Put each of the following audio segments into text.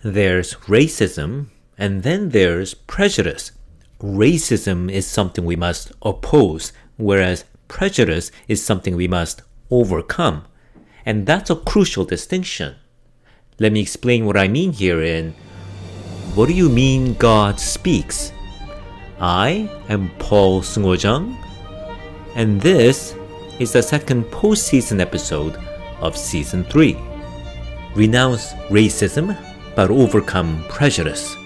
There's racism, and then there's prejudice. Racism is something we must oppose, whereas prejudice is something we must overcome. And that's a crucial distinction. Let me explain what I mean here in What do you mean God speaks? I am Paul Sungho-jung, and this is the second postseason episode of Season 3. Renounce racism, but overcome prejudice.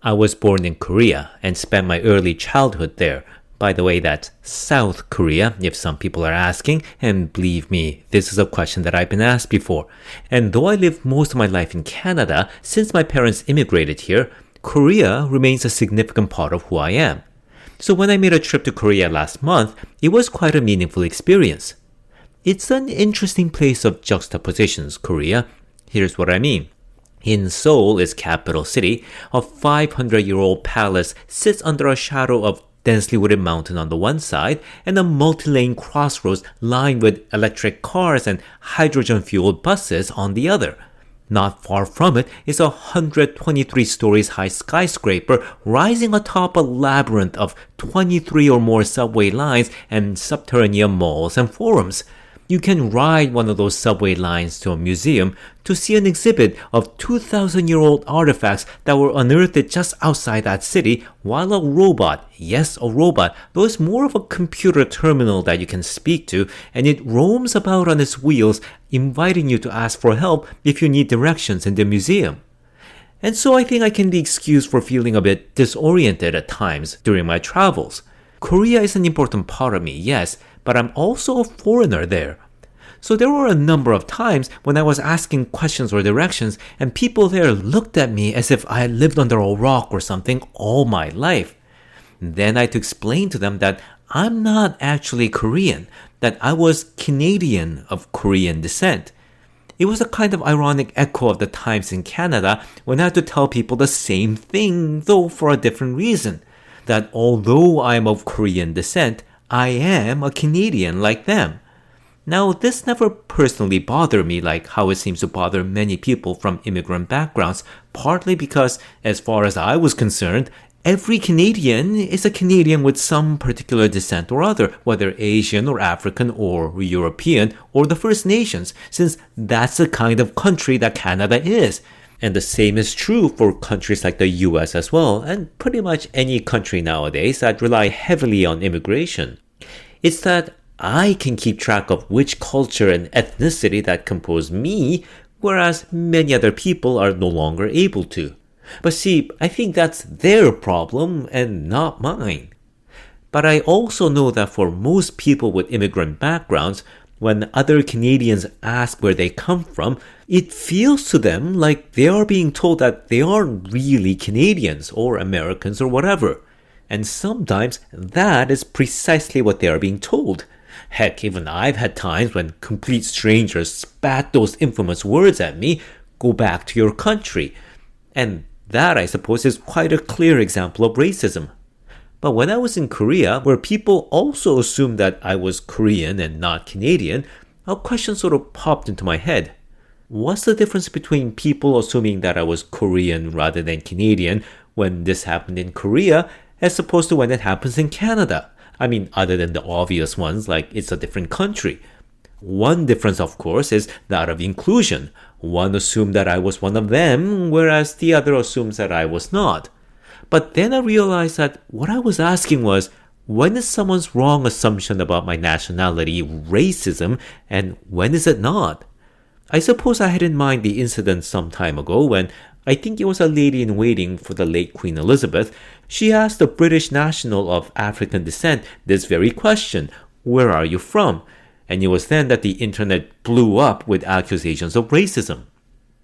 I was born in Korea and spent my early childhood there. By the way, that's South Korea, if some people are asking, and believe me, this is a question that I've been asked before. And though I lived most of my life in Canada, since my parents immigrated here, Korea remains a significant part of who I am. So when I made a trip to Korea last month, it was quite a meaningful experience. It's an interesting place of juxtapositions, Korea. Here's what I mean. In Seoul, its capital city, a 500-year-old palace sits under a shadow of densely wooded mountain on the one side and a multi-lane crossroads lined with electric cars and hydrogen-fueled buses on the other. Not far from it is a 123 stories high skyscraper rising atop a labyrinth of 23 or more subway lines and subterranean malls and forums. You can ride one of those subway lines to a museum to see an exhibit of 2,000-year-old artifacts that were unearthed just outside that city, while a robot, yes, a robot, though it's more of a computer terminal that you can speak to, and it roams about on its wheels, inviting you to ask for help if you need directions in the museum. And so I think I can be excused for feeling a bit disoriented at times during my travels. Korea is an important part of me, yes, but I'm also a foreigner there. So there were a number of times when I was asking questions or directions and people there looked at me as if I had lived under a rock or something all my life. Then I had to explain to them that I'm not actually Korean, that I was Canadian of Korean descent. It was a kind of ironic echo of the times in Canada when I had to tell people the same thing, though for a different reason. That although I am of Korean descent, I am a Canadian like them. Now, this never personally bothered me like how it seems to bother many people from immigrant backgrounds, partly because, as far as I was concerned, every Canadian is a Canadian with some particular descent or other, whether Asian or African or European or the First Nations, since that's the kind of country that Canada is. And the same is true for countries like the US as well, and pretty much any country nowadays that rely heavily on immigration. It's that I can keep track of which culture and ethnicity that compose me, whereas many other people are no longer able to. But see, I think that's their problem and not mine. But I also know that for most people with immigrant backgrounds, when other Canadians ask where they come from, it feels to them like they are being told that they aren't really Canadians or Americans or whatever. And sometimes that is precisely what they are being told. Heck, even I've had times when complete strangers spat those infamous words at me, "Go back to your country." And that, I suppose, is quite a clear example of racism. But when I was in Korea, where people also assumed that I was Korean and not Canadian, a question sort of popped into my head. What's the difference between people assuming that I was Korean rather than Canadian when this happened in Korea, as opposed to when it happens in Canada? I mean, other than the obvious ones, like it's a different country. One difference, of course, is that of inclusion. One assumed that I was one of them, whereas the other assumes that I was not. But then I realized that what I was asking was, when is someone's wrong assumption about my nationality racism, and when is it not? I suppose I had in mind the incident some time ago when, I think it was a lady-in-waiting for the late Queen Elizabeth, she asked a British national of African descent this very question, "Where are you from?" And it was then that the internet blew up with accusations of racism.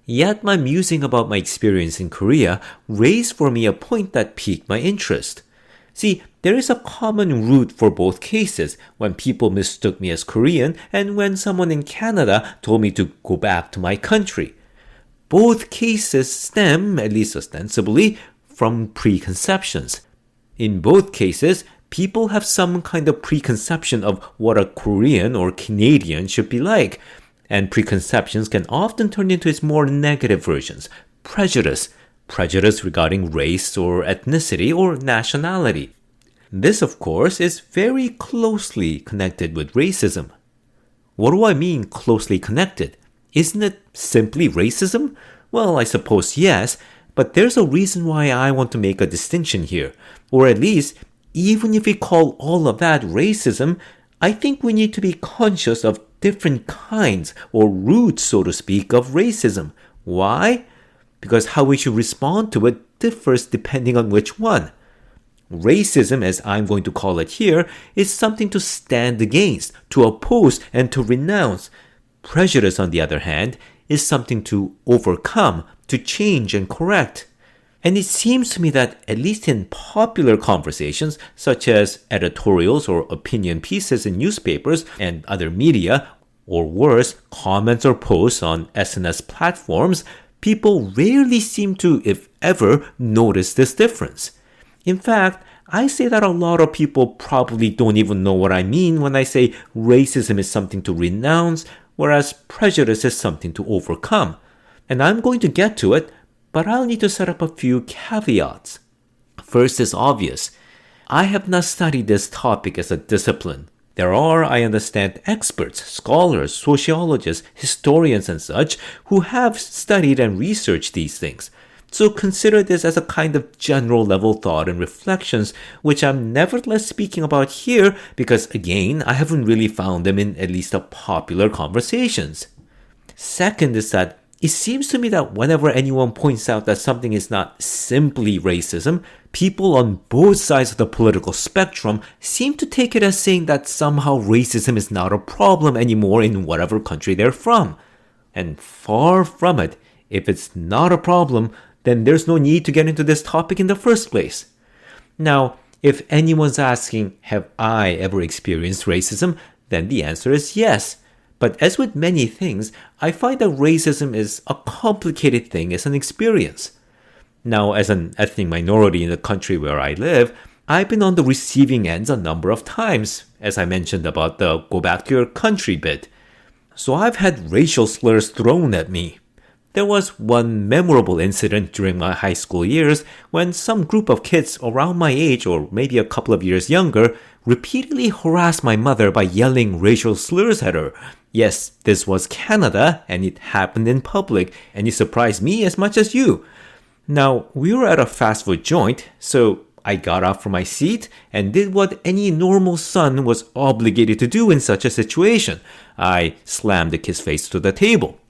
Yet my musing about my experience in Korea raised for me a point that piqued my interest. See, there is a common root for both cases, when people mistook me as Korean and when someone in Canada told me to go back to my country. Both cases stem, at least ostensibly, from preconceptions. In both cases, people have some kind of preconception of what a Korean or Canadian should be like, and preconceptions can often turn into its more negative versions, prejudice, prejudice regarding race or ethnicity or nationality. This, of course, is very closely connected with racism. What do I mean closely connected? Isn't it simply racism? Well, I suppose yes, but there's a reason why I want to make a distinction here. Or at least, even if we call all of that racism, I think we need to be conscious of different kinds or roots, so to speak, of racism. Why? Because how we should respond to it differs depending on which one. Racism, as I'm going to call it here, is something to stand against, to oppose, and to renounce. Prejudice, on the other hand, is something to overcome, to change and correct. And it seems to me that, at least in popular conversations, such as editorials or opinion pieces in newspapers and other media, or worse, comments or posts on SNS platforms, people rarely seem to, if ever, notice this difference. In fact, I say that a lot of people probably don't even know what I mean when I say racism is something to renounce, whereas prejudice is something to overcome. And I'm going to get to it, but I'll need to set up a few caveats. First is obvious. I have not studied this topic as a discipline. There are, I understand, experts, scholars, sociologists, historians and such who have studied and researched these things. So consider this as a kind of general level thought and reflections, which I'm nevertheless speaking about here because, again, I haven't really found them in at least the popular conversations. Second is that it seems to me that whenever anyone points out that something is not simply racism, people on both sides of the political spectrum seem to take it as saying that somehow racism is not a problem anymore in whatever country they're from. And far from it. If it's not a problem, then there's no need to get into this topic in the first place. Now, if anyone's asking, have I ever experienced racism, then the answer is yes. But as with many things, I find that racism is a complicated thing as an experience. Now, as an ethnic minority in the country where I live, I've been on the receiving ends a number of times, as I mentioned about the go back to your country bit. So I've had racial slurs thrown at me. There was one memorable incident during my high school years when some group of kids around my age or maybe a couple of years younger repeatedly harassed my mother by yelling racial slurs at her. Yes, this was Canada and it happened in public and it surprised me as much as you. Now, we were at a fast food joint, so I got up from my seat and did what any normal son was obligated to do in such a situation. I slammed the kid's face to the table.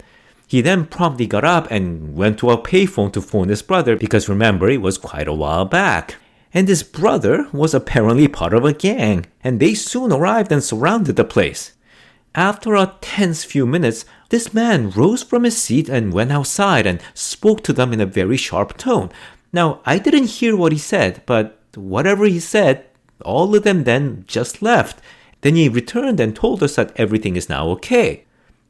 He then promptly got up and went to a payphone to phone his brother because remember, it was quite a while back. And his brother was apparently part of a gang, and they soon arrived and surrounded the place. After a tense few minutes, this man rose from his seat and went outside and spoke to them in a very sharp tone. Now, I didn't hear what he said, but whatever he said, all of them then just left. Then he returned and told us that everything is now okay.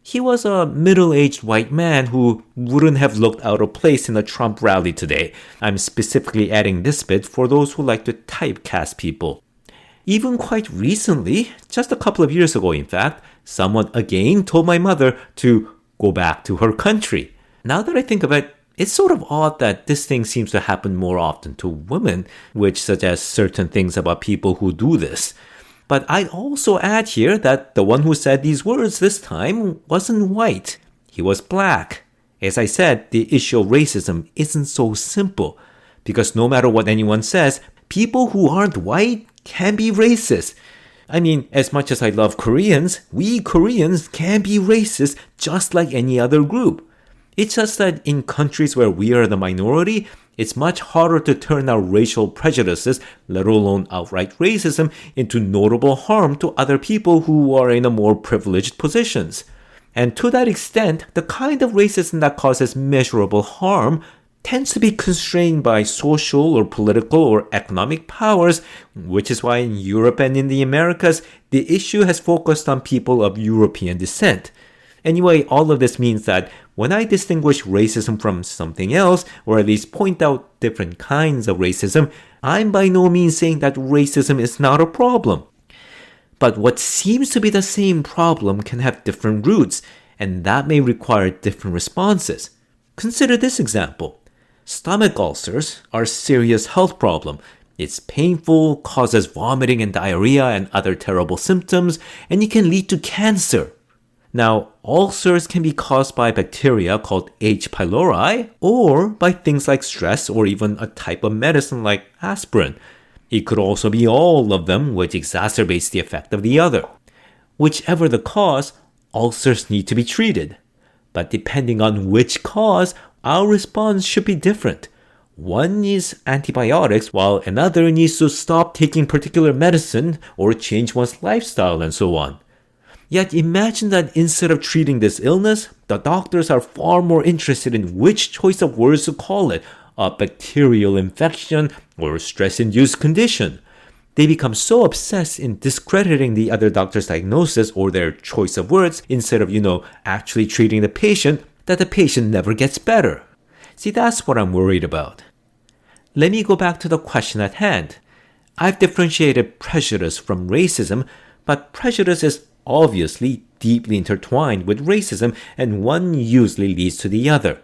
He was a middle-aged white man who wouldn't have looked out of place in a Trump rally today. I'm specifically adding this bit for those who like to typecast people. Even quite recently, just a couple of years ago in fact, someone again told my mother to go back to her country. Now that I think of it, it's sort of odd that this thing seems to happen more often to women, which suggests certain things about people who do this. But I'd also add here that the one who said these words this time wasn't white. He was black. As I said, the issue of racism isn't so simple. Because no matter what anyone says, people who aren't white can be racist. I mean, as much as I love Koreans, we Koreans can be racist just like any other group. It's just that in countries where we are the minority, it's much harder to turn our racial prejudices, let alone outright racism, into notable harm to other people who are in a more privileged positions. And to that extent, the kind of racism that causes measurable harm tends to be constrained by social or political or economic powers, which is why in Europe and in the Americas, the issue has focused on people of European descent. Anyway, all of this means that when I distinguish racism from something else, or at least point out different kinds of racism, I'm by no means saying that racism is not a problem. But what seems to be the same problem can have different roots, and that may require different responses. Consider this example. Stomach ulcers are a serious health problem. It's painful, causes vomiting and diarrhea and other terrible symptoms, and it can lead to cancer. Now, ulcers can be caused by bacteria called H. pylori or by things like stress or even a type of medicine like aspirin. It could also be all of them, which exacerbates the effect of the other. Whichever the cause, ulcers need to be treated. But depending on which cause, our response should be different. One needs antibiotics while another needs to stop taking particular medicine or change one's lifestyle and so on. Yet imagine that instead of treating this illness, the doctors are far more interested in which choice of words to call it, a bacterial infection or stress-induced condition. They become so obsessed in discrediting the other doctor's diagnosis or their choice of words instead of, actually treating the patient that the patient never gets better. See, that's what I'm worried about. Let me go back to the question at hand. I've differentiated prejudice from racism, but prejudice is obviously deeply intertwined with racism, and one usually leads to the other.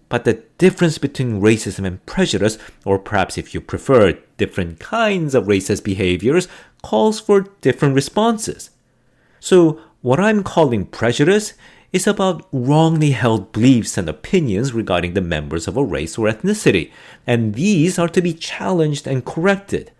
But the difference between racism and prejudice, or perhaps if you prefer, different kinds of racist behaviors, calls for different responses. So what I'm calling prejudice is about wrongly held beliefs and opinions regarding the members of a race or ethnicity, and these are to be challenged and corrected.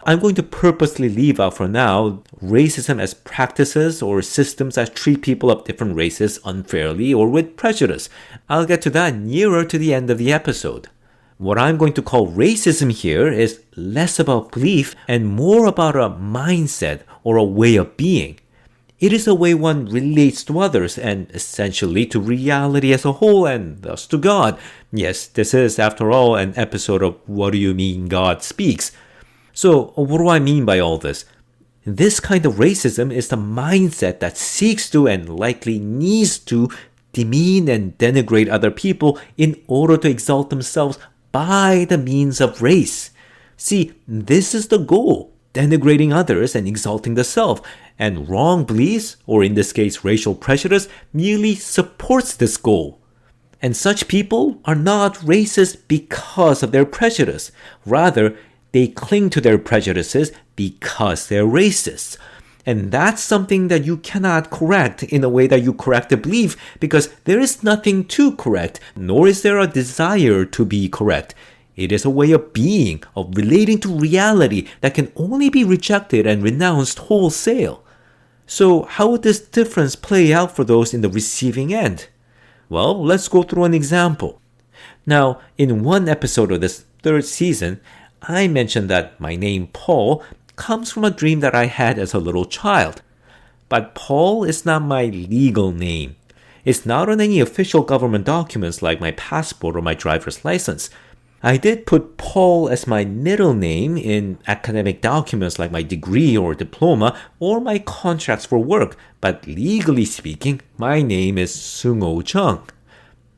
I'm going to purposely leave out for now racism as practices or systems that treat people of different races unfairly or with prejudice. I'll get to that nearer to the end of the episode. What I'm going to call racism here is less about belief and more about a mindset or a way of being. It is a way one relates to others and essentially to reality as a whole and thus to God. Yes, this is, after all, an episode of What Do You Mean God Speaks? So, what do I mean by all this? This kind of racism is the mindset that seeks to and likely needs to demean and denigrate other people in order to exalt themselves by the means of race. See, this is the goal, denigrating others and exalting the self, and wrong beliefs, or in this case racial prejudice, merely supports this goal. And such people are not racist because of their prejudice. Rather, they cling to their prejudices because they're racists. And that's something that you cannot correct in a way that you correct a belief, because there is nothing to correct, nor is there a desire to be correct. It is a way of being, of relating to reality that can only be rejected and renounced wholesale. So how would this difference play out for those in the receiving end? Well, let's go through an example. Now, in one episode of this third season, I mentioned that my name Paul comes from a dream that I had as a little child. But Paul is not my legal name. It's not on any official government documents like my passport or my driver's license. I did put Paul as my middle name in academic documents like my degree or diploma or my contracts for work, but legally speaking, my name is Seung-ho Chung.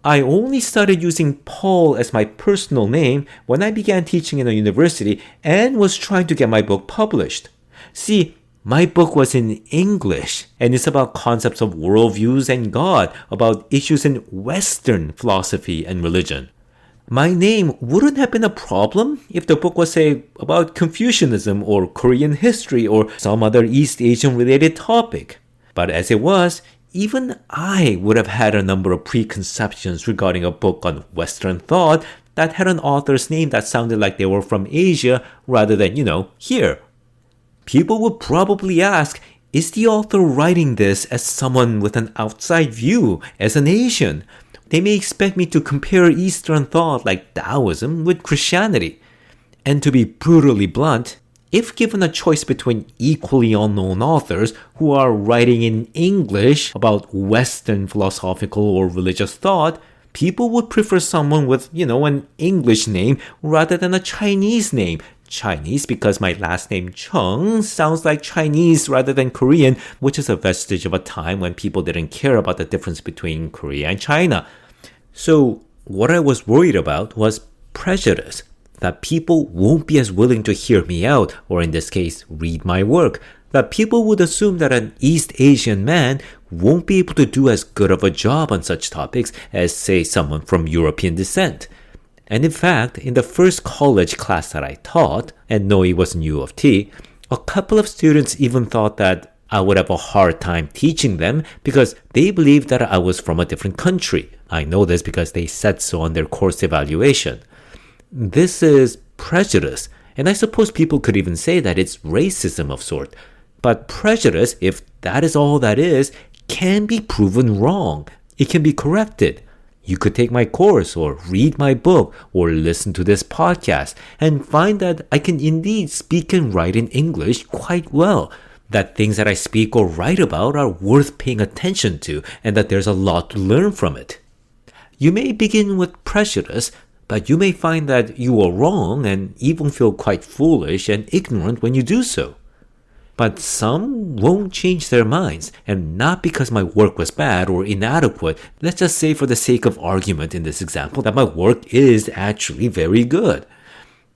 I only started using Paul as my personal name when I began teaching in a university and was trying to get my book published. See, my book was in English, and it's about concepts of worldviews and God, about issues in Western philosophy and religion. My name wouldn't have been a problem if the book was, say, about Confucianism or Korean history or some other East Asian related topic. But as it was, even I would have had a number of preconceptions regarding a book on Western thought that had an author's name that sounded like they were from Asia rather than, here. People would probably ask, is the author writing this as someone with an outside view, as an Asian? They may expect me to compare Eastern thought like Taoism with Christianity. And to be brutally blunt, if given a choice between equally unknown authors who are writing in English about Western philosophical or religious thought, people would prefer someone with, an English name rather than a Chinese name. Chinese because my last name Chung sounds like Chinese rather than Korean, which is a vestige of a time when people didn't care about the difference between Korea and China. So what I was worried about was prejudice, that people won't be as willing to hear me out, or in this case, read my work, that people would assume that an East Asian man won't be able to do as good of a job on such topics as, say, someone from European descent. And in fact, in the first college class that I taught, and no, it wasn't U of T, a couple of students even thought that I would have a hard time teaching them because they believed that I was from a different country. I know this because they said so on their course evaluation. This is prejudice, and I suppose people could even say that it's racism of sort. But prejudice, if that is all that is, can be proven wrong. It can be corrected. You could take my course or read my book or listen to this podcast and find that I can indeed speak and write in English quite well, that things that I speak or write about are worth paying attention to and that there's a lot to learn from it. You may begin with prejudice, but you may find that you are wrong and even feel quite foolish and ignorant when you do so. But some won't change their minds, and not because my work was bad or inadequate. Let's just say for the sake of argument in this example that my work is actually very good.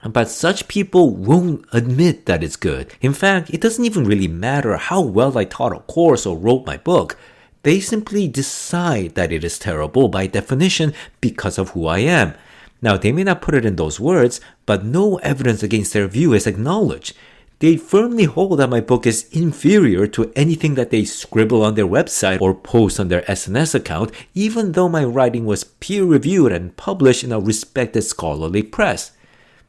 But such people won't admit that it's good. In fact, it doesn't even really matter how well I taught a course or wrote my book. They simply decide that it is terrible by definition because of who I am. Now, they may not put it in those words, but no evidence against their view is acknowledged. They firmly hold that my book is inferior to anything that they scribble on their website or post on their SNS account, even though my writing was peer-reviewed and published in a respected scholarly press.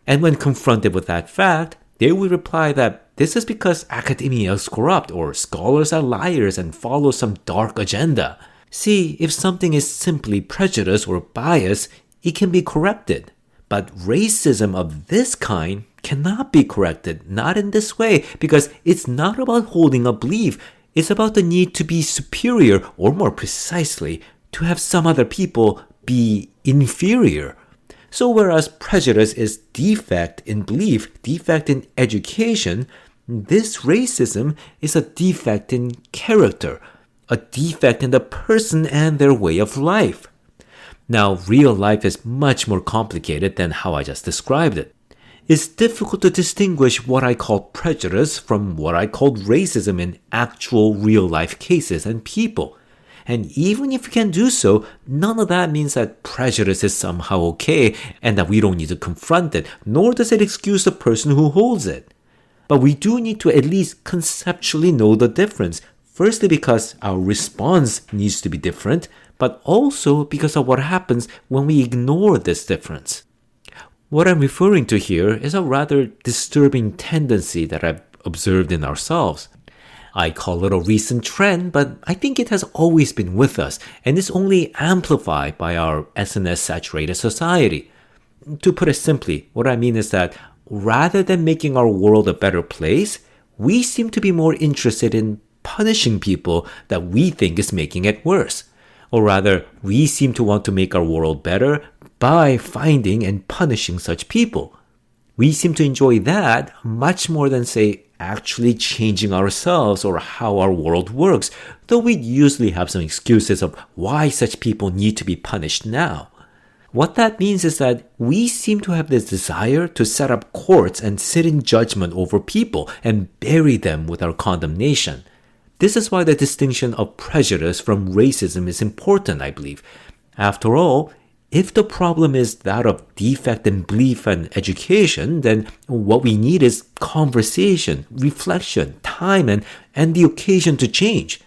And when confronted with that fact, they would reply that this is because academia is corrupt or scholars are liars and follow some dark agenda. See, if something is simply prejudice or bias, it can be corrected. But racism of this kind cannot be corrected, not in this way, because it's not about holding a belief. It's about the need to be superior, or more precisely, to have some other people be inferior. So whereas prejudice is defect in belief, defect in education, this racism is a defect in character, a defect in the person and their way of life. Now, real life is much more complicated than how I just described it. It's difficult to distinguish what I call prejudice from what I called racism in actual real-life cases and people. And even if you can do so, none of that means that prejudice is somehow okay and that we don't need to confront it, nor does it excuse the person who holds it. But we do need to at least conceptually know the difference, firstly because our response needs to be different, but also because of what happens when we ignore this difference. What I'm referring to here is a rather disturbing tendency that I've observed in ourselves. I call it a recent trend, but I think it has always been with us, and is only amplified by our SNS-saturated society. To put it simply, what I mean is that rather than making our world a better place, we seem to be more interested in punishing people that we think is making it worse. Or rather, we seem to want to make our world better by finding and punishing such people. We seem to enjoy that much more than, say, actually changing ourselves or how our world works, though we usually have some excuses of why such people need to be punished now. What that means is that we seem to have this desire to set up courts and sit in judgment over people and bury them with our condemnation. This is why the distinction of prejudice from racism is important, I believe. After all, if the problem is that of defect in belief and education, then what we need is conversation, reflection, time, and the occasion to change.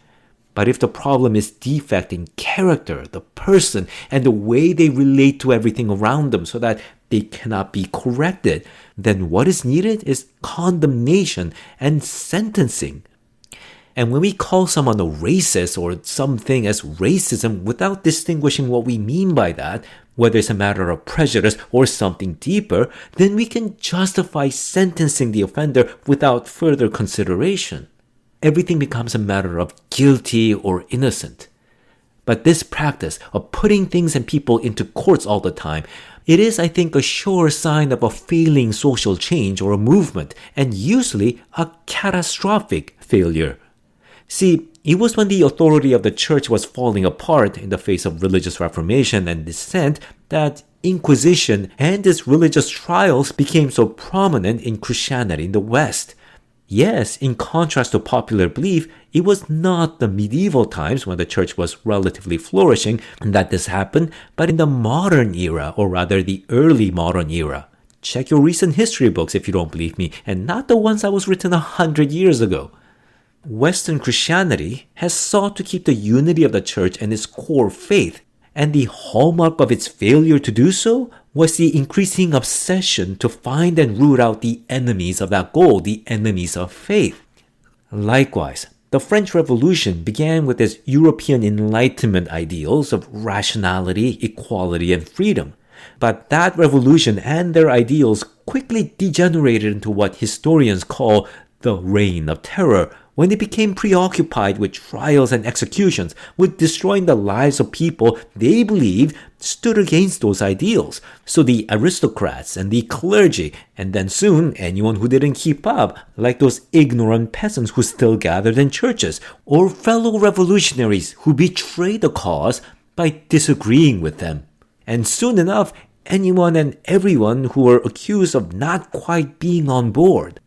But if the problem is defect in character, the person, and the way they relate to everything around them so that they cannot be corrected, then what is needed is condemnation and sentencing. And when we call someone a racist or something as racism without distinguishing what we mean by that, whether it's a matter of prejudice or something deeper, then we can justify sentencing the offender without further consideration. Everything becomes a matter of guilty or innocent. But this practice of putting things and people into courts all the time, it is, I think, a sure sign of a failing social change or a movement, and usually a catastrophic failure. See, it was when the authority of the church was falling apart in the face of religious reformation and dissent that Inquisition and its religious trials became so prominent in Christianity in the West. Yes, in contrast to popular belief, it was not the medieval times when the church was relatively flourishing that this happened, but in the modern era, or rather the early modern era. Check your recent history books if you don't believe me, and not the ones that was written 100 years ago. Western Christianity has sought to keep the unity of the church and its core faith, and the hallmark of its failure to do so was the increasing obsession to find and root out the enemies of that goal, the enemies of faith. Likewise, the French Revolution began with its European Enlightenment ideals of rationality, equality, and freedom. But that revolution and their ideals quickly degenerated into what historians call the Reign of Terror, when they became preoccupied with trials and executions, with destroying the lives of people they believed stood against those ideals. So the aristocrats and the clergy, and then soon anyone who didn't keep up, like those ignorant peasants who still gathered in churches, or fellow revolutionaries who betrayed the cause by disagreeing with them. And soon enough, anyone and everyone who were accused of not quite being on board.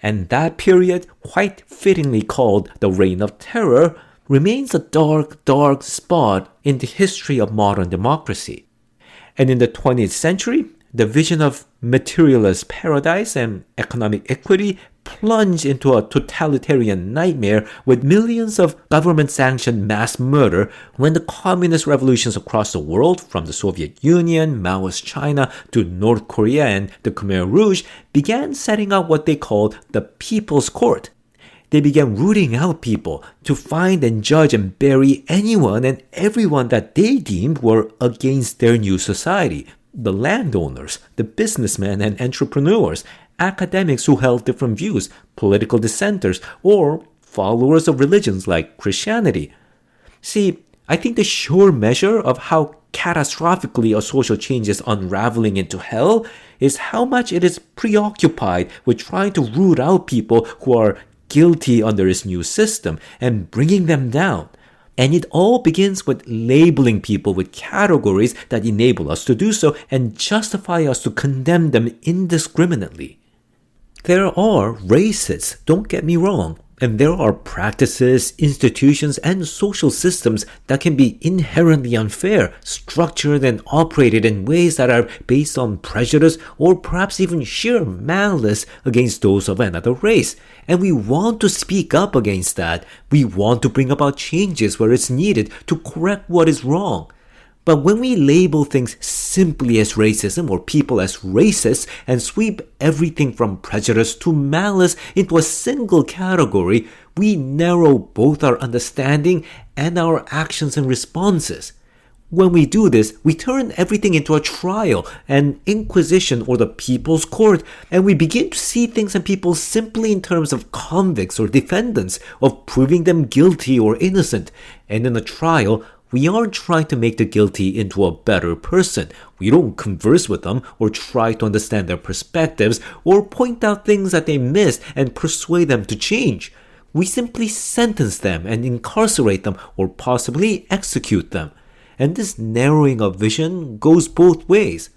And that period, quite fittingly called the Reign of Terror, remains a dark, dark spot in the history of modern democracy. And in the 20th century, the vision of materialist paradise and economic equity plunged into a totalitarian nightmare with millions of government-sanctioned mass murder when the communist revolutions across the world, from the Soviet Union, Maoist China, to North Korea and the Khmer Rouge, began setting up what they called the People's Court. They began rooting out people to find and judge and bury anyone and everyone that they deemed were against their new society. The landowners, the businessmen and entrepreneurs, academics who held different views, political dissenters, or followers of religions like Christianity. See, I think the sure measure of how catastrophically a social change is unraveling into hell is how much it is preoccupied with trying to root out people who are guilty under its new system and bringing them down. And it all begins with labeling people with categories that enable us to do so and justify us to condemn them indiscriminately. There are racists, don't get me wrong, and there are practices, institutions, and social systems that can be inherently unfair, structured and operated in ways that are based on prejudice or perhaps even sheer malice against those of another race. And we want to speak up against that. We want to bring about changes where it's needed to correct what is wrong. But when we label things simply as racism or people as racists and sweep everything from prejudice to malice into a single category, we narrow both our understanding and our actions and responses. When we do this, we turn everything into a trial, an inquisition, or the people's court, and we begin to see things and people simply in terms of convicts or defendants, of proving them guilty or innocent. And in a trial, we aren't trying to make the guilty into a better person. We don't converse with them or try to understand their perspectives or point out things that they missed and persuade them to change. We simply sentence them and incarcerate them or possibly execute them. And this narrowing of vision goes both ways.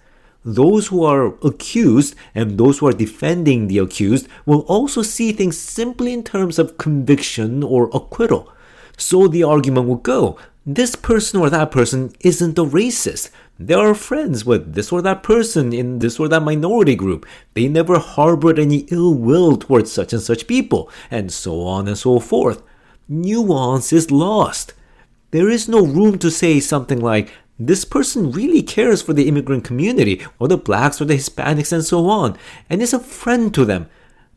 Those who are accused and those who are defending the accused will also see things simply in terms of conviction or acquittal. So the argument will go, this person or that person isn't a racist. They are friends with this or that person in this or that minority group. They never harbored any ill will towards such and such people, and so on and so forth. Nuance is lost. There is no room to say something like, this person really cares for the immigrant community, or the blacks or the Hispanics and so on, and is a friend to them.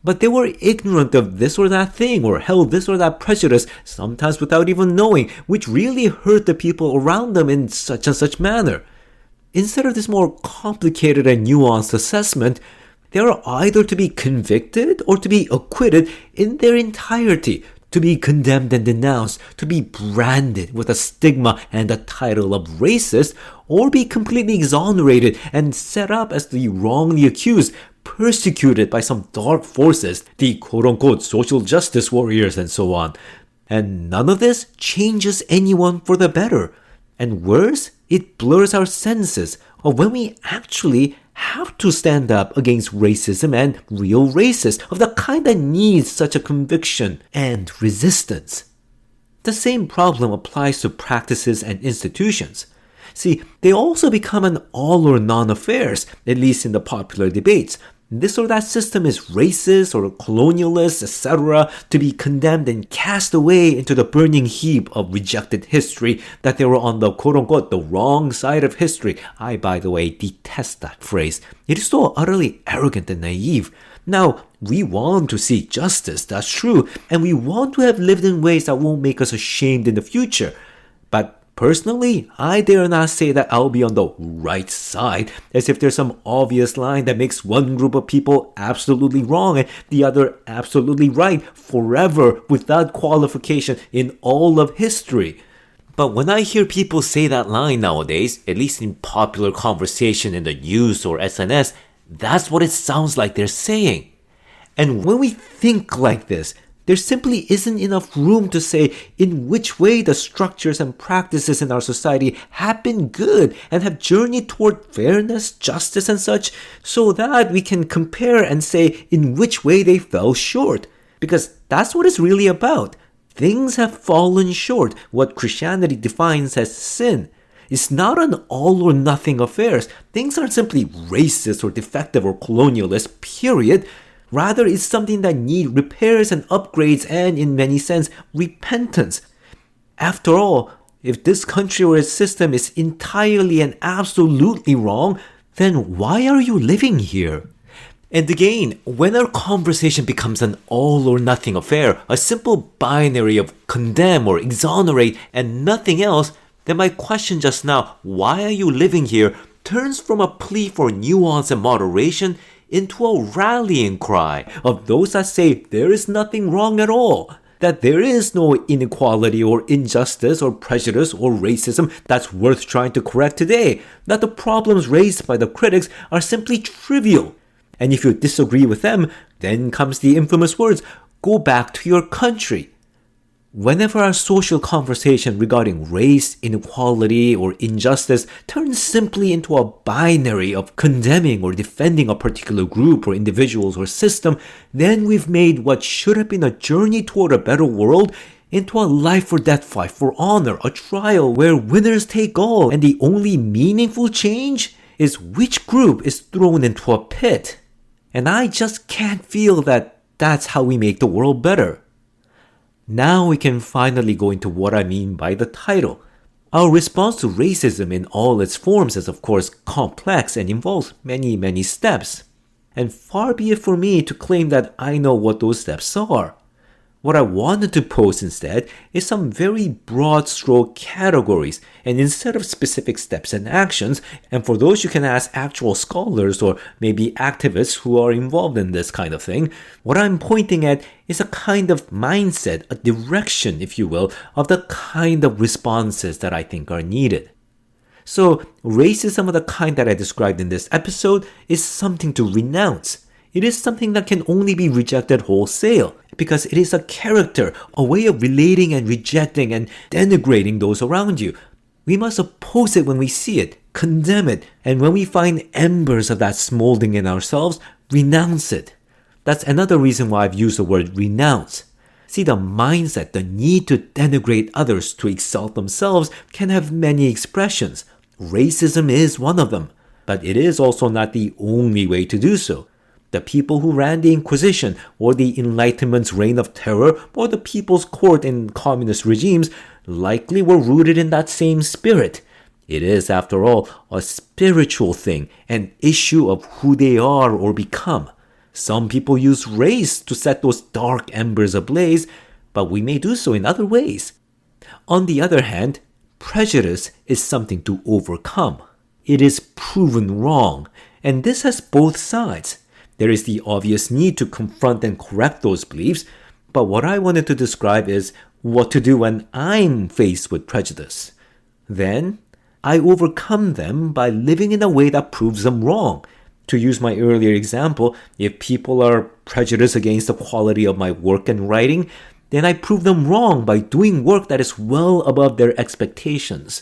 But they were ignorant of this or that thing, or held this or that prejudice, sometimes without even knowing, which really hurt the people around them in such and such manner. Instead of this more complicated and nuanced assessment, they are either to be convicted or to be acquitted in their entirety, to be condemned and denounced, to be branded with a stigma and a title of racist, or be completely exonerated and set up as the wrongly accused, persecuted by some dark forces, the quote-unquote social justice warriors and so on. And none of this changes anyone for the better. And worse, it blurs our senses of when we actually have to stand up against racism and real racists of the kind that needs such a conviction and resistance. The same problem applies to practices and institutions. See, they also become an all or none affairs, at least in the popular debates. This or that system is racist or colonialist, etc., to be condemned and cast away into the burning heap of rejected history that they were on the quote-unquote the wrong side of history. I, by the way, detest that phrase. It is so utterly arrogant and naive. Now, we want to seek justice, that's true, and we want to have lived in ways that won't make us ashamed in the future. But personally, I dare not say that I'll be on the right side, as if there's some obvious line that makes one group of people absolutely wrong and the other absolutely right forever without qualification in all of history. But when I hear people say that line nowadays, at least in popular conversation in the news or SNS, that's what it sounds like they're saying. And when we think like this, there simply isn't enough room to say in which way the structures and practices in our society have been good and have journeyed toward fairness, justice, and such, so that we can compare and say in which way they fell short. Because that's what it's really about. Things have fallen short, what Christianity defines as sin. It's not an all or nothing affair. Things aren't simply racist or defective or colonialist, period. Rather, it's something that needs repairs and upgrades and, in many sense, repentance. After all, if this country or its system is entirely and absolutely wrong, then why are you living here? And again, when our conversation becomes an all or nothing affair, a simple binary of condemn or exonerate and nothing else, then my question just now, why are you living here, turns from a plea for nuance and moderation into a rallying cry of those that say there is nothing wrong at all, that there is no inequality or injustice or prejudice or racism that's worth trying to correct today, that the problems raised by the critics are simply trivial. And if you disagree with them, then comes the infamous words, go back to your country. Whenever our social conversation regarding race, inequality, or injustice turns simply into a binary of condemning or defending a particular group or individuals or system, then we've made what should have been a journey toward a better world into a life or death fight for honor, a trial where winners take all, and the only meaningful change is which group is thrown into a pit. And I just can't feel that that's how we make the world better. Now we can finally go into what I mean by the title. Our response to racism in all its forms is of course complex and involves many steps. And far be it for me to claim that I know what those steps are. What I wanted to post instead is some very broad stroke categories, and instead of specific steps and actions, and for those you can ask actual scholars or maybe activists who are involved in this kind of thing, what I'm pointing at is a kind of mindset, a direction, if you will, of the kind of responses that I think are needed. So, racism of the kind that I described in this episode is something to renounce. It is something that can only be rejected wholesale because it is a character, a way of relating and rejecting and denigrating those around you. We must oppose it when we see it, condemn it, and when we find embers of that smoldering in ourselves, renounce it. That's another reason why I've used the word renounce. See, the mindset, the need to denigrate others to exalt themselves can have many expressions. Racism is one of them, but it is also not the only way to do so. The people who ran the Inquisition, or the Enlightenment's reign of terror, or the People's Court in communist regimes likely were rooted in that same spirit. It is, after all, a spiritual thing, an issue of who they are or become. Some people use race to set those dark embers ablaze, but we may do so in other ways. On the other hand, prejudice is something to overcome. It is proven wrong, and this has both sides. There is the obvious need to confront and correct those beliefs, but what I wanted to describe is what to do when I'm faced with prejudice. Then, I overcome them by living in a way that proves them wrong. To use my earlier example, if people are prejudiced against the quality of my work and writing, then I prove them wrong by doing work that is well above their expectations.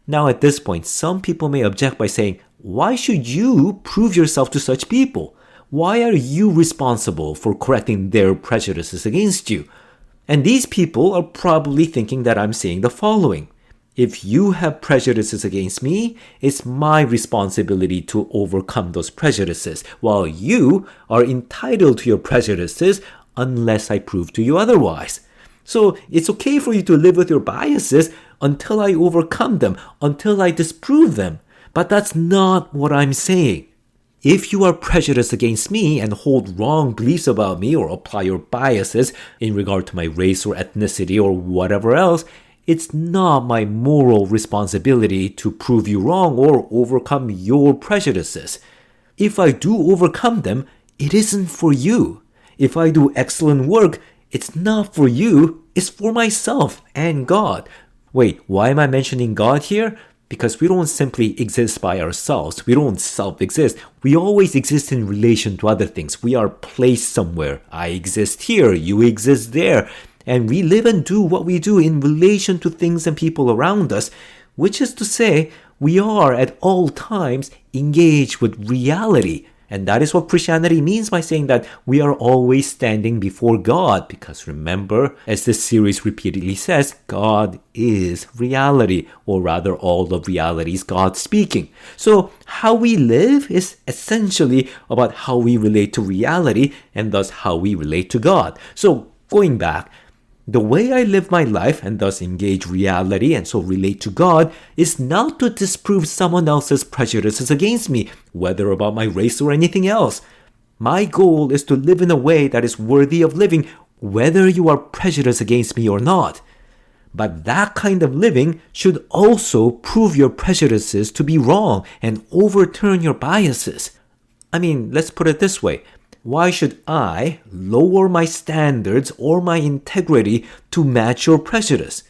Now at this point, some people may object by saying, Why should you prove yourself to such people? Why are you responsible for correcting their prejudices against you? And these people are probably thinking that I'm saying the following. If you have prejudices against me, it's my responsibility to overcome those prejudices, while you are entitled to your prejudices unless I prove to you otherwise. So it's okay for you to live with your biases until I overcome them, until I disprove them. But that's not what I'm saying. If you are prejudiced against me and hold wrong beliefs about me or apply your biases in regard to my race or ethnicity or whatever else, it's not my moral responsibility to prove you wrong or overcome your prejudices. If I do overcome them, it isn't for you. If I do excellent work, it's not for you, it's for myself and God. Wait, why am I mentioning God here? Because we don't simply exist by ourselves. We don't self-exist. We always exist in relation to other things. We are placed somewhere. I exist here. You exist there. And we live and do what we do in relation to things and people around us, which is to say, we are at all times engaged with reality. And that is what Christianity means by saying that we are always standing before God. Because remember, as this series repeatedly says, God is reality, or rather all of reality is God speaking. So how we live is essentially about how we relate to reality and thus how we relate to God. So going back, the way I live my life and thus engage reality and so relate to God is not to disprove someone else's prejudices against me, whether about my race or anything else. My goal is to live in a way that is worthy of living, whether you are prejudiced against me or not. But that kind of living should also prove your prejudices to be wrong and overturn your biases. I mean, let's put it this way. Why should I lower my standards or my integrity to match your prejudice?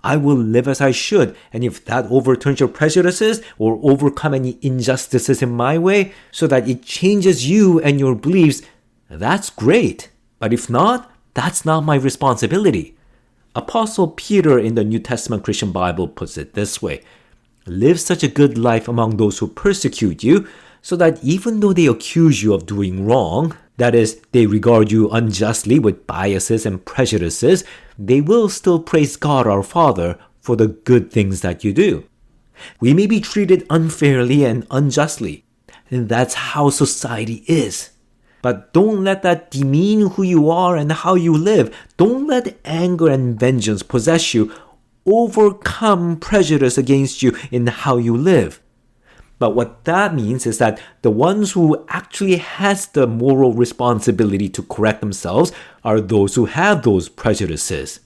I will live as I should, and if that overturns your prejudices or overcome any injustices in my way so that it changes you and your beliefs, that's great. But if not, that's not my responsibility. Apostle Peter in the New Testament Christian Bible puts it this way. Live such a good life among those who persecute you, so that even though they accuse you of doing wrong, that is, they regard you unjustly with biases and prejudices, they will still praise God our Father for the good things that you do. We may be treated unfairly and unjustly, and that's how society is. But don't let that demean who you are and how you live. Don't let anger and vengeance possess you. Overcome prejudice against you in how you live. But what that means is that the ones who actually has the moral responsibility to correct themselves are those who have those prejudices.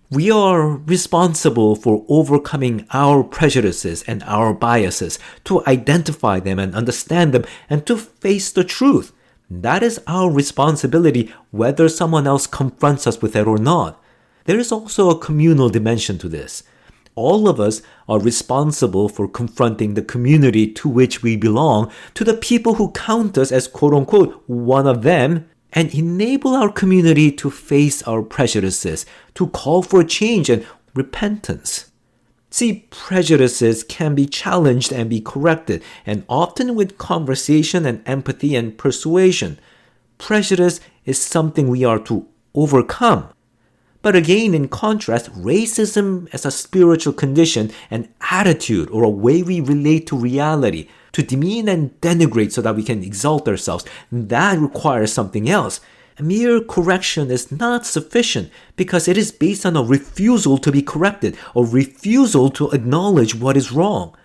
We are responsible for overcoming our prejudices and our biases, to identify them and understand them, and to face the truth. That is our responsibility whether someone else confronts us with it or not. There is also a communal dimension to this. All of us are responsible for confronting the community to which we belong, to the people who count us as quote-unquote one of them, and enable our community to face our prejudices, to call for change and repentance. See, prejudices can be challenged and be corrected, and often with conversation and empathy and persuasion. Prejudice is something we are to overcome. But again, in contrast, racism as a spiritual condition, an attitude or a way we relate to reality, to demean and denigrate so that we can exalt ourselves, that requires something else. A mere correction is not sufficient because it is based on a refusal to be corrected, a refusal to acknowledge what is wrong.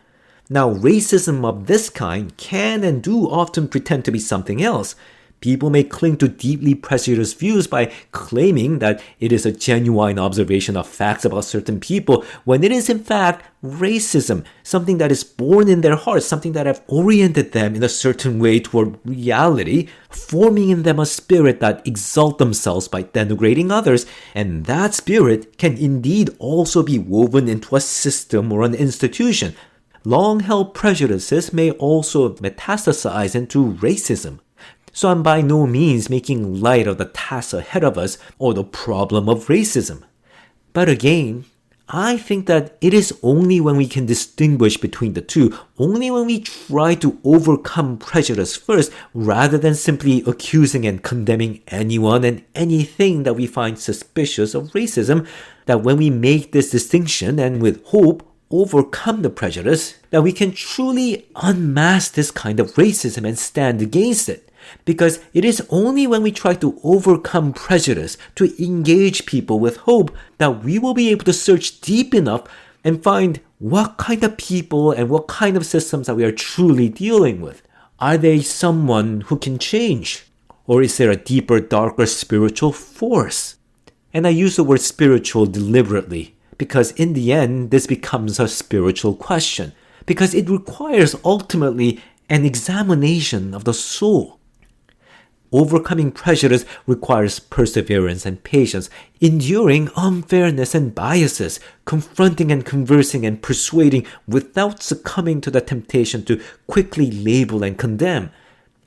Now, racism of this kind can and do often pretend to be something else. People may cling to deeply prejudiced views by claiming that it is a genuine observation of facts about certain people, when it is in fact racism, something that is born in their hearts, something that have oriented them in a certain way toward reality, forming in them a spirit that exalt themselves by denigrating others, and that spirit can indeed also be woven into a system or an institution. Long-held prejudices may also metastasize into racism. So I'm by no means making light of the task ahead of us or the problem of racism. But again, I think that it is only when we can distinguish between the two, only when we try to overcome prejudice first, rather than simply accusing and condemning anyone and anything that we find suspicious of racism, that when we make this distinction and with hope overcome the prejudice, that we can truly unmask this kind of racism and stand against it. Because it is only when we try to overcome prejudice, to engage people with hope, that we will be able to search deep enough and find what kind of people and what kind of systems that we are truly dealing with. Are they someone who can change? Or is there a deeper, darker spiritual force? And I use the word spiritual deliberately, because in the end, this becomes a spiritual question, because it requires ultimately an examination of the soul. Overcoming prejudice requires perseverance and patience, enduring unfairness and biases, confronting and conversing and persuading without succumbing to the temptation to quickly label and condemn.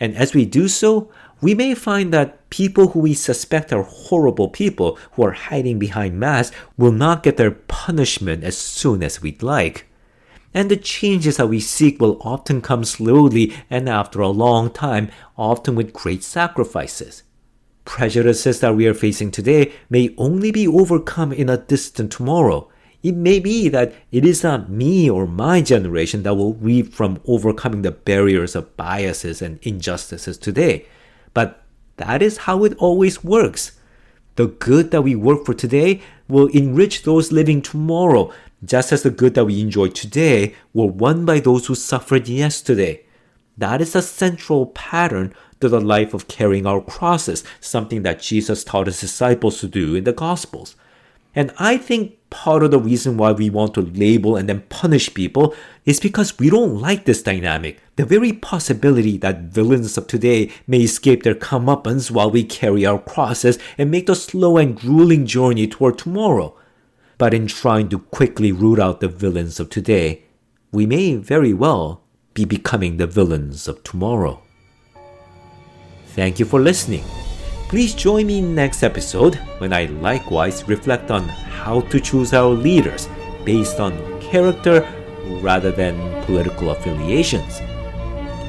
And as we do so, we may find that people who we suspect are horrible people who are hiding behind masks will not get their punishment as soon as we'd like. And the changes that we seek will often come slowly and after a long time, often with great sacrifices. Prejudices that we are facing today may only be overcome in a distant tomorrow. It may be that it is not me or my generation that will reap from overcoming the barriers of biases and injustices today. But that is how it always works. The good that we work for today will enrich those living tomorrow, just as the good that we enjoy today were won by those who suffered yesterday. That is a central pattern to the life of carrying our crosses, something that Jesus taught his disciples to do in the Gospels. And I think part of the reason why we want to label and then punish people is because we don't like this dynamic. The very possibility that villains of today may escape their comeuppance while we carry our crosses and make the slow and grueling journey toward tomorrow. But in trying to quickly root out the villains of today, we may very well be becoming the villains of tomorrow. Thank you for listening. Please join me next episode when I likewise reflect on how to choose our leaders based on character rather than political affiliations.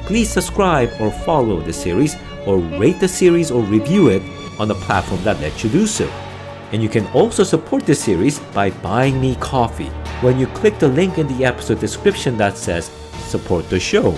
Please subscribe or follow the series, or rate the series or review it on the platform that lets you do so. And you can also support this series by buying me coffee when you click the link in the episode description that says support the show.